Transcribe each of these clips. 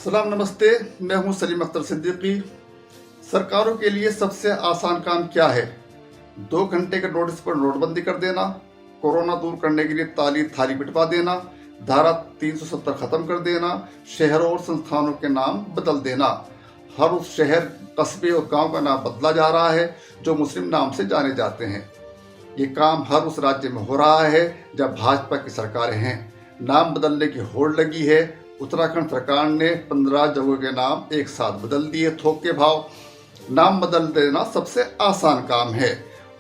सलाम नमस्ते, मैं हूं सलीम अख्तर सिद्दीकी। सरकारों के लिए सबसे आसान काम क्या है? 2 घंटे के नोटिस पर नोटबंदी कर देना, कोरोना दूर करने के लिए ताली थाली पिटवा देना, धारा 370 खत्म कर देना, शहरों और संस्थानों के नाम बदल देना। हर उस शहर, कस्बे और गांव का नाम बदला जा रहा है जो मुस्लिम नाम से जाने जाते हैं। ये काम हर उस राज्य में हो रहा है जब भाजपा की सरकारें हैं। नाम बदलने की होड़ लगी है। उत्तराखंड सरकार ने 15 जगहों के नाम एक साथ बदल दिए थोक के भाव। नाम बदल देना सबसे आसान काम है।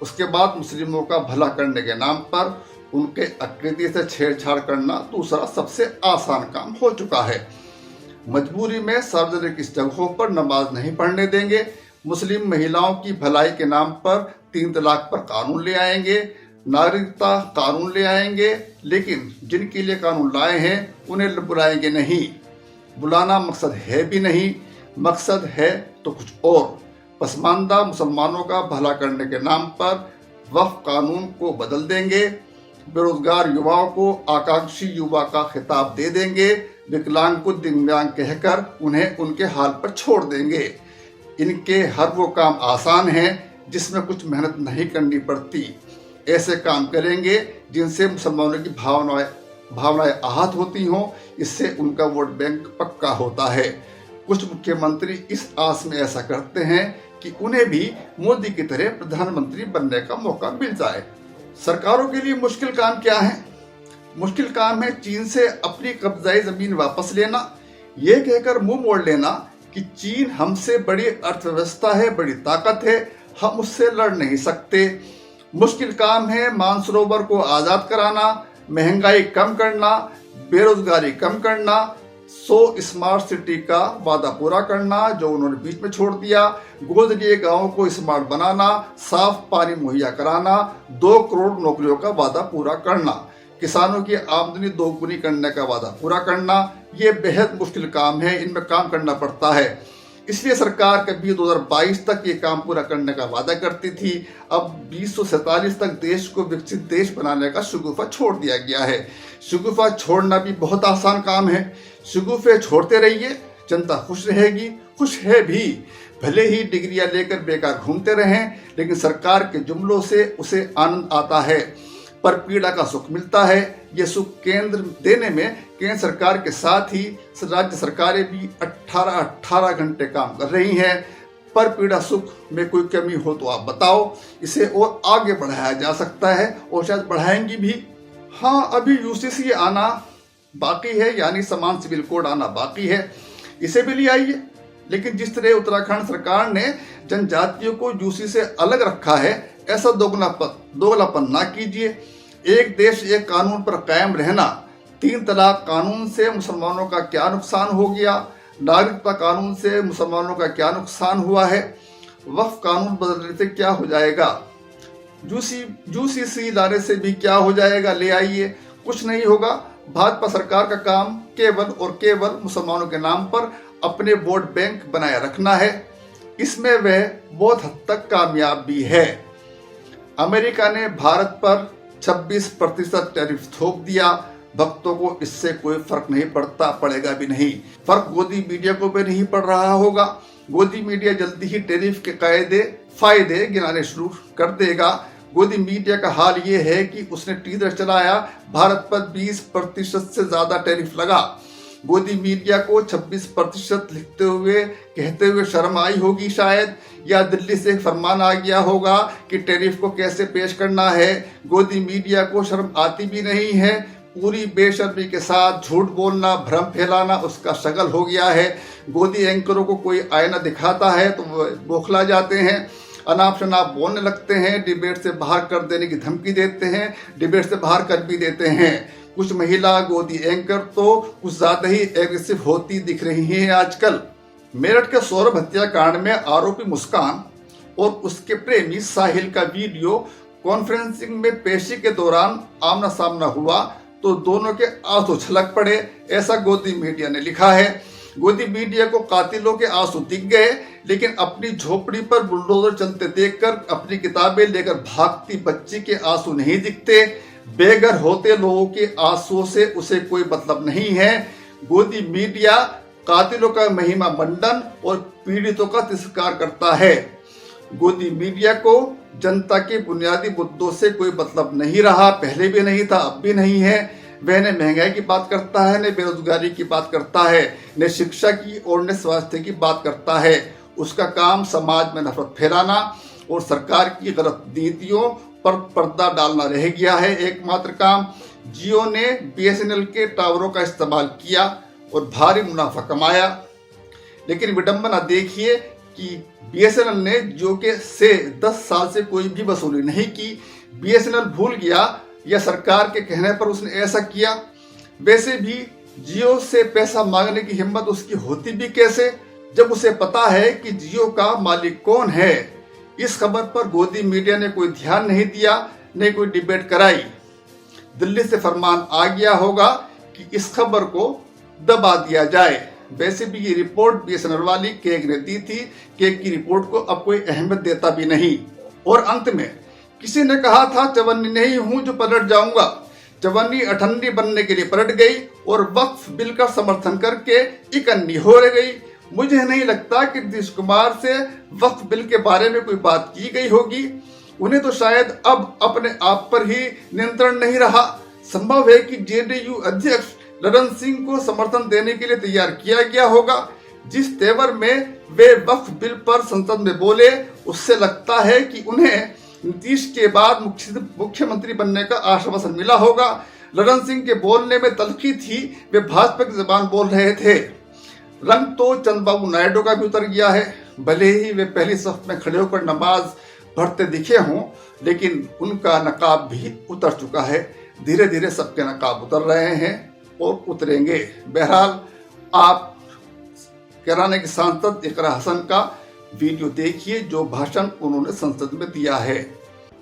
उसके बाद मुस्लिमों का भला करने के नाम पर उनके अकीदे से छेड़छाड़ करना दूसरा सबसे आसान काम हो चुका है। मजबूरी में सार्वजनिक इस जगहों पर नमाज नहीं पढ़ने देंगे। मुस्लिम महिलाओं की भलाई के नाम पर 3 तलाक पर कानून ले आएंगे, नागरिकता कानून ले आएंगे, लेकिन जिनके लिए कानून लाए हैं उन्हें बुलाएंगे नहीं। बुलाना मकसद है भी नहीं, मकसद है तो कुछ और। पसमानदा मुसलमानों का भला करने के नाम पर वक्फ कानून को बदल देंगे। बेरोजगार युवाओं को आकांक्षी युवा का खिताब दे देंगे। विकलांग को दिव्यांग कहकर उन्हें उनके हाल पर छोड़ देंगे। इनके हर वो काम आसान हैं जिसमें कुछ मेहनत नहीं करनी पड़ती। ऐसे काम करेंगे जिनसे मुसलमानों की भावनाएं आहत होती हों। इससे उनका वोट बैंक पक्का होता है। कुछ मुख्यमंत्री इस आस में ऐसा करते हैं कि उन्हें भी मोदी की तरह प्रधानमंत्री बनने का मौका मिल जाए। सरकारों के लिए मुश्किल काम क्या है? मुश्किल काम है चीन से अपनी कब्जाई जमीन वापस लेना, ये कहकर मुंह मोड़ लेना कि चीन हमसे बड़ी अर्थव्यवस्था है, बड़ी ताकत है, हम उससे लड़ नहीं सकते। मुश्किल काम है मानसरोवर को आजाद कराना, महंगाई कम करना, बेरोजगारी कम करना, 100 स्मार्ट सिटी का वादा पूरा करना जो उन्होंने बीच में छोड़ दिया, गोद लिए गांवों को स्मार्ट बनाना, साफ पानी मुहैया कराना, 2 करोड़ नौकरियों का वादा पूरा करना, किसानों की आमदनी दोगुनी करने का वादा पूरा करना। ये बेहद मुश्किल काम है, इनमें काम करना पड़ता है। इसलिए सरकार कभी 2022 तक ये काम पूरा करने का वादा करती थी। अब 2047 तक देश को विकसित देश बनाने का शगुफा छोड़ दिया गया है। शगुफा छोड़ना भी बहुत आसान काम है। शगुफे छोड़ते रहिए, जनता खुश रहेगी, खुश है भी। भले ही डिग्रियां लेकर बेकार घूमते रहें, लेकिन सरकार के जुमलों से उसे आनंद आता है, पर पीड़ा का सुख मिलता है। ये सुख केंद्र देने में केंद्र सरकार के साथ ही राज्य सरकारें भी 18 घंटे काम कर रही हैं। पर पीड़ा सुख में कोई कमी हो तो आप बताओ, इसे और आगे बढ़ाया जा सकता है और शायद बढ़ाएंगी भी। हाँ, अभी यूसीसी आना बाकी है, यानी समान सिविल कोड आना बाकी है, इसे भी ले आइए। लेकिन जिस तरह उत्तराखंड सरकार ने जनजातियों को यूसी से अलग रखा है, ऐसा दोगलापन ना कीजिए। एक देश एक कानून पर कायम रहना। 3 तलाक कानून से मुसलमानों का क्या नुकसान हो गया? नागरिकता कानून से मुसलमानों का क्या नुकसान हुआ है? वक्फ कानून बदलने से क्या हो जाएगा? यूसीसी लाने से भी क्या हो जाएगा? ले आइए, कुछ नहीं होगा। भाजपा सरकार का काम केवल और केवल मुसलमानों के नाम पर अपने वोट बैंक बनाए रखना है। इसमें वह बहुत हद तक कामयाब भी है। अमेरिका ने भारत पर 26% टैरिफ थोप दिया। भक्तों को इससे कोई फर्क नहीं पड़ेगा भी नहीं। फर्क गोदी मीडिया को भी नहीं पड़ रहा होगा। गोदी मीडिया जल्दी ही टैरिफ के फायदे गिनाने शुरू कर देगा। गोदी मीडिया का हाल ये है कि उसने टीजर चलाया, भारत पर 20% से ज्यादा टैरिफ लगा। गोदी मीडिया को 26% लिखते हुए कहते हुए शर्म आई होगी शायद, या दिल्ली से फरमान आ गया होगा कि टैरिफ को कैसे पेश करना है। गोदी मीडिया को शर्म आती भी नहीं है। पूरी बेशर्मी के साथ झूठ बोलना, भ्रम फैलाना उसका शगल हो गया है। गोदी एंकरों को कोई आईना दिखाता है तो वो बौखला जाते हैं, अनाप शनाप बोलने लगते हैं, डिबेट से बाहर कर देने की धमकी देते हैं, डिबेट से बाहर कर भी देते हैं। कुछ महिला गोदी एंकर तो कुछ ज्यादा ही एग्रेसिव होती दिख रही हैं आजकल। मेरठ के सौरभ हत्याकांड में आरोपी मुस्कान और उसके प्रेमी साहिल का वीडियो कॉन्फ्रेंसिंग में पेशी के दौरान आमना सामना हुआ तो दोनों के आंसू छलक पड़े, ऐसा गोदी मीडिया ने लिखा है। गोदी मीडिया को कातिलों के आंसू दिख गए, लेकिन अपनी झोपड़ी पर बुलडोजर चलते देखकर अपनी किताबें लेकर भागती बच्ची के आंसू नहीं दिखते। बेघर होते लोगों के आंसुओं से उसे कोई मतलब नहीं है। गोदी मीडिया कातिलों का महिमा मंडन और पीड़ितों का तिरस्कार करता है। गोदी मीडिया को जनता के बुनियादी मुद्दों से कोई मतलब नहीं रहा, पहले भी नहीं था, अब भी नहीं है। वह न महंगाई की बात करता है, न बेरोजगारी की बात करता है, न शिक्षा की और न स्वास्थ्य की बात करता है। उसका काम समाज में नफरत फैलाना और सरकार की गलत नीतियों पर पर्दा डालना रह गया है। एकमात्र काम जियो ने BSNL के टावरों का इस्तेमाल किया और भारी मुनाफा कमाया। लेकिन विडंबना देखिए कि BSNL ने जियो के से 10 साल से कोई भी वसूली नहीं की। BSNL भूल गया या सरकार के कहने पर उसने ऐसा किया। वैसे भी जियो से पैसा मांगने की हिम्मत उसकी होती भी कैसे, जब उसे पता है कि जियो का मालिक कौन है। इस खबर पर गोदी मीडिया ने कोई ध्यान नहीं दिया, न कोई डिबेट कराई। दिल्ली से फरमान आ गया होगा कि इस खबर को दबा दिया जाए। वैसे भी ये रिपोर्ट BSNL वाली केग ने दी थी। केग की रिपोर्ट को अब कोई अहमियत देता भी नहीं। और अंत में किसी ने कहा था चवन्नी नहीं हूं जो पलट जाऊंगा। चवन्नी अठन्नी बनने के लिए पलट गई और वक्फ बिल का समर्थन करके इकन्नी हो गई। मुझे नहीं लगता कि नीतीश कुमार से वक्फ बिल के बारे में कोई बात की गई होगी। उन्हें तो शायद अब अपने आप पर ही नियंत्रण नहीं रहा। संभव है कि JDU अध्यक्ष ललन सिंह को समर्थन देने के लिए तैयार किया गया होगा। जिस तेवर में वे वक्फ बिल पर संसद में बोले, उससे लगता है कि उन्हें नीतीश के बाद मुख्यमंत्री बनने का आश्वासन मिला होगा। ललन सिंह के बोलने में तल्खी थी, वे भाजपा की जुबान बोल रहे थे। रंग तो चंद्रबाबू नायडू का भी उतर गया है। भले ही वे पहली सफ में खड़े होकर नमाज पढ़ते दिखे हों, लेकिन उनका नकाब भी उतर चुका है। धीरे धीरे सबके नकाब उतर रहे हैं और उतरेंगे। बहरहाल आप कैराना के सांसद इकरा हसन का वीडियो देखिए, जो भाषण उन्होंने संसद में दिया है।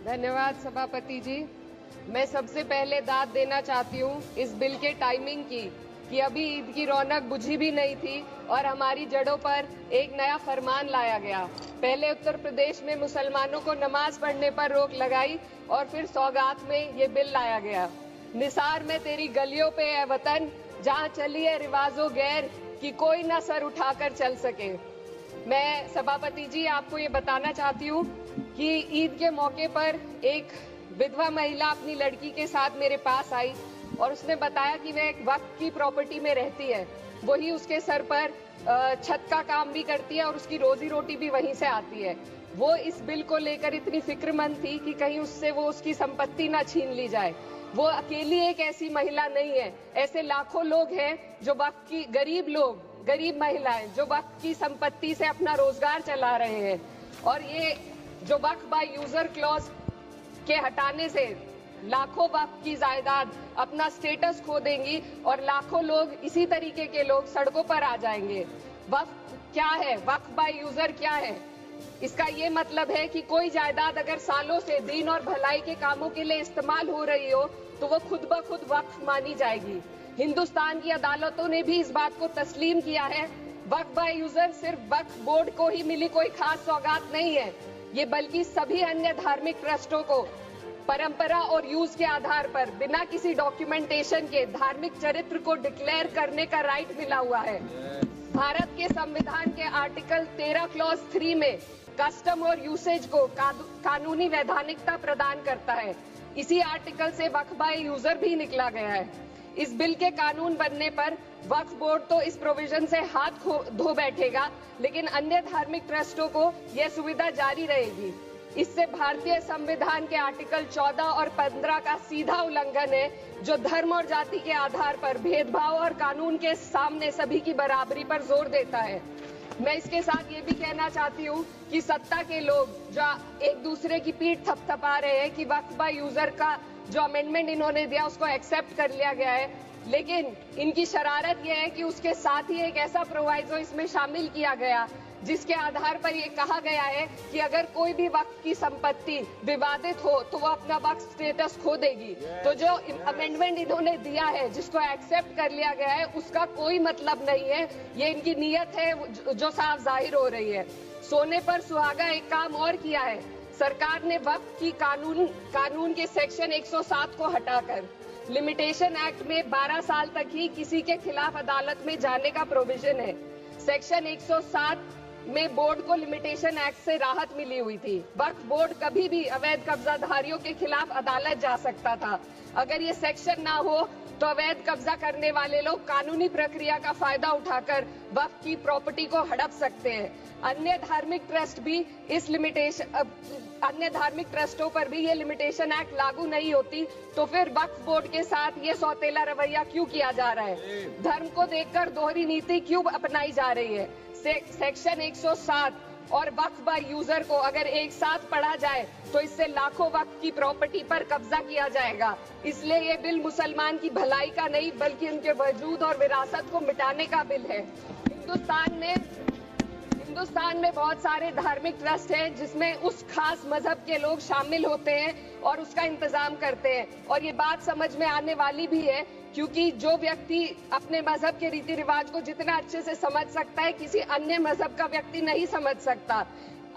धन्यवाद सभापति जी। मैं सबसे पहले दाद देना चाहती हूँ इस बिल के टाइमिंग की, कि अभी ईद की रौनक बुझी भी नहीं थी और हमारी जड़ों पर एक नया फरमान लाया गया। पहले उत्तर प्रदेश में मुसलमानों को नमाज पढ़ने पर रोक लगाई और फिर सौगात में ये बिल लाया गया। निसार में तेरी गलियों पे है वतन, जहाँ चली है रिवाजों गैर कि कोई ना सर उठाकर चल सके। मैं सभापति जी आपको ये बताना चाहती हूँ कि ईद के मौके पर एक विधवा महिला अपनी लड़की के साथ मेरे पास आई और उसने बताया कि वह एक वक्त की प्रॉपर्टी में रहती है। वही उसके सर पर छत का काम भी करती है और उसकी रोजी रोटी भी वहीं से आती है। वो इस बिल को लेकर इतनी फिक्रमंद थी कि कहीं उससे वो उसकी संपत्ति ना छीन ली जाए। वो अकेली एक ऐसी महिला नहीं है, ऐसे लाखों लोग हैं जो वक्त की गरीब महिलाएं जो वक्त की संपत्ति से अपना रोजगार चला रहे हैं। और ये जो वक्त बाय यूजर क्लॉज के हटाने से लाखों वक्त की जायदाद अपना स्टेटस खो देंगी और लाखों लोग इसी तरीके के लोग सड़कों पर आ जाएंगे। वक्त क्या है, वक्त बाय यूजर क्या है? इसका ये मतलब है कि कोई जायदाद अगर सालों से दीन और भलाई के कामों के लिए इस्तेमाल हो रही हो तो वो खुद ब खुद वक्फ मानी जाएगी। हिंदुस्तान की अदालतों ने भी इस बात को तस्लीम किया है। वक्फ बाय यूजर सिर्फ वक्फ बोर्ड को ही मिली कोई खास सौगात नहीं है, ये बल्कि सभी अन्य धार्मिक ट्रस्टों को परंपरा और यूज के आधार पर बिना किसी डॉक्यूमेंटेशन के धार्मिक चरित्र को डिक्लेयर करने का राइट मिला हुआ है। भारत के संविधान के आर्टिकल 13 क्लॉज 3 में कस्टम और यूसेज को कानूनी वैधानिकता प्रदान करता है। इसी आर्टिकल से वक्फ बाय यूजर भी निकला गया है। इस बिल के कानून बनने पर वक्फ बोर्ड तो इस प्रोविजन से हाथ धो बैठेगा, लेकिन अन्य धार्मिक ट्रस्टों को यह सुविधा जारी रहेगी। इससे भारतीय संविधान के आर्टिकल 14 और 15 का सीधा उल्लंघन है, जो धर्म और जाति के आधार पर भेदभाव और कानून के सामने सभी की बराबरी पर जोर देता है। मैं इसके साथ ये भी कहना चाहती हूँ कि सत्ता के लोग जो एक दूसरे की पीठ थपथपा रहे हैं कि वक्फ बाय यूजर का जो अमेंडमेंट इन्होंने दिया उसको एक्सेप्ट कर लिया गया है, लेकिन इनकी शरारत यह है कि उसके साथ ही एक ऐसा प्रोवाइजो इसमें शामिल किया गया जिसके आधार पर यह कहा गया है कि अगर कोई भी वक्फ की संपत्ति विवादित हो तो वो अपना वक्फ स्टेटस खो देगी। तो जो अमेंडमेंट इन्होंने दिया है, जिसको एक्सेप्ट कर लिया गया है, उसका कोई मतलब नहीं है। ये इनकी नीयत है जो साफ जाहिर हो रही है। सोने पर सुहागा एक काम और किया है। सरकार ने वक्फ की कानून के सेक्शन 107 को हटाकर लिमिटेशन एक्ट में 12 साल तक ही किसी के खिलाफ अदालत में जाने का प्रोविजन है। सेक्शन 107 में बोर्ड को लिमिटेशन एक्ट से राहत मिली हुई थी। वक्फ बोर्ड कभी भी अवैध कब्जाधारियों के खिलाफ अदालत जा सकता था। अगर ये सेक्शन ना हो तो अवैध कब्जा करने वाले लोग कानूनी प्रक्रिया का फायदा उठाकर वक्फ की प्रॉपर्टी को हड़प सकते हैं। अन्य धार्मिक ट्रस्टों पर भी ये लिमिटेशन एक्ट लागू नहीं होती, तो फिर वक्फ बोर्ड के साथ ये सौतेला रवैया क्यों किया जा रहा है? धर्म को देखकर दोहरी नीति क्यों अपनाई जा रही है? सेक्शन 107 और वक्फ बाय यूजर को अगर एक साथ पढ़ा जाए तो इससे लाखों वक्फ की प्रॉपर्टी पर कब्जा किया जाएगा। इसलिए ये बिल मुसलमान की भलाई का नहीं बल्कि उनके वजूद और विरासत को मिटाने का बिल है। हिंदुस्तान में बहुत सारे धार्मिक ट्रस्ट हैं जिसमें उस खास मजहब के लोग शामिल होते हैं और उसका इंतजाम करते हैं, और ये बात समझ में आने वाली भी है क्योंकि जो व्यक्ति अपने मजहब के रीति रिवाज को जितना अच्छे से समझ सकता है किसी अन्य मजहब का व्यक्ति नहीं समझ सकता।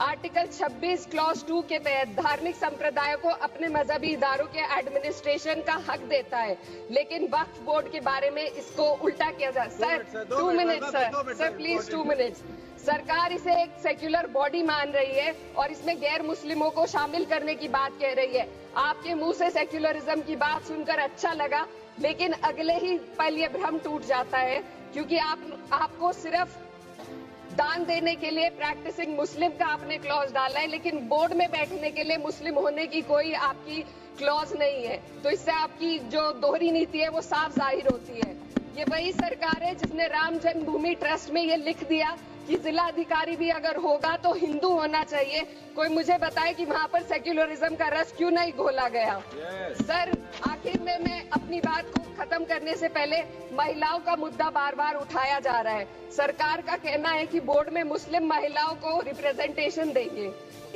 आर्टिकल 26 क्लॉज 2 के तहत धार्मिक संप्रदायों को अपने मजहबी इदारों के एडमिनिस्ट्रेशन का हक देता है, लेकिन वक्फ बोर्ड के बारे में इसको उल्टा किया जा। Sir 2 minute sir please 2 minutes. सरकार इसे एक सेक्युलर बॉडी मान रही है और इसमें गैर मुस्लिमों को शामिल करने की बात कह रही है। आपके मुंह से सेक्युलरिज्म की बात सुनकर अच्छा लगा, लेकिन अगले ही पल ये भ्रम टूट जाता है क्योंकि आपको सिर्फ दान देने के लिए प्रैक्टिसिंग मुस्लिम का आपने क्लॉज डाला है, लेकिन बोर्ड में बैठने के लिए मुस्लिम होने की कोई आपकी क्लॉज नहीं है। तो इससे आपकी जो दोहरी नीति है वो साफ जाहिर होती है। ये वही सरकार है जिसने राम जन्मभूमि ट्रस्ट में ये लिख दिया कि जिला अधिकारी भी अगर होगा तो हिंदू होना चाहिए। कोई मुझे बताए कि वहाँ पर सेक्युलरिज्म का रस क्यों नहीं घोला गया? सर आखिर में मैं अपनी बात को खत्म करने से पहले महिलाओं का मुद्दा बार बार उठाया जा रहा है। सरकार का कहना है कि बोर्ड में मुस्लिम महिलाओं को रिप्रेजेंटेशन देंगे।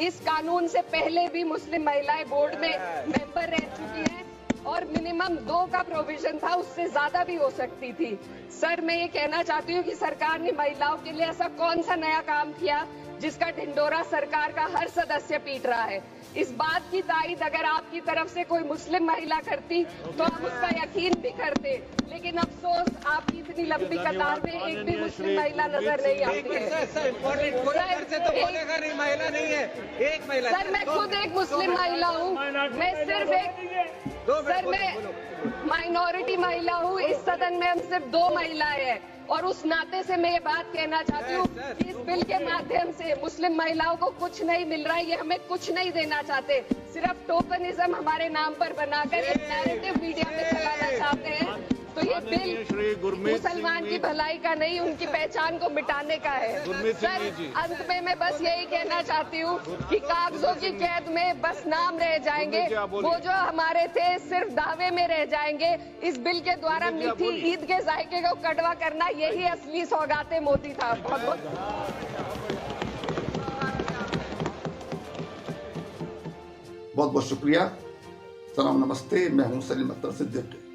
इस कानून से पहले भी मुस्लिम महिलाएं बोर्ड में मेंबर रह चुकी हैं और मिनिमम 2 का प्रोविजन था, उससे ज्यादा भी हो सकती थी। सर मैं ये कहना चाहती हूँ कि सरकार ने महिलाओं के लिए ऐसा कौन सा नया काम किया जिसका ढिंडोरा सरकार का हर सदस्य पीट रहा है? इस बात की तायीद अगर आपकी तरफ से कोई मुस्लिम महिला करती तो हम उसका यकीन भी करते, लेकिन अफसोस आपकी इतनी लंबी कतार में एक भी मुस्लिम महिला नजर नहीं आती है। सर मैं खुद एक मुस्लिम महिला हूँ, मैं सिर्फ मैं माइनॉरिटी महिला हूँ। इस सदन में हम सिर्फ 2 महिलाएं हैं और उस नाते से मैं ये बात कहना चाहती हूँ कि इस बिल के माध्यम से मुस्लिम महिलाओं को कुछ नहीं मिल रहा है। ये हमें कुछ नहीं देना चाहते, सिर्फ टोकनिज्म हमारे नाम पर बनाकर एक नैरेटिव मीडिया में चलाना चाहते हैं। तो ये बिल मुसलमान की भलाई का नहीं, उनकी पहचान को मिटाने का है। सर अंत में मैं बस यही कहना चाहती हूँ कि कागजों की कैद में बस नाम रह जाएंगे, वो जो हमारे थे सिर्फ दावे में रह जाएंगे। इस बिल के द्वारा मीठी ईद के जायके को कड़वा करना यही असली सौगाते मोदी था। बहुत बहुत शुक्रिया। सलाम नमस्ते, मैं हूँ सलीम अख्तर सिद्दीकी।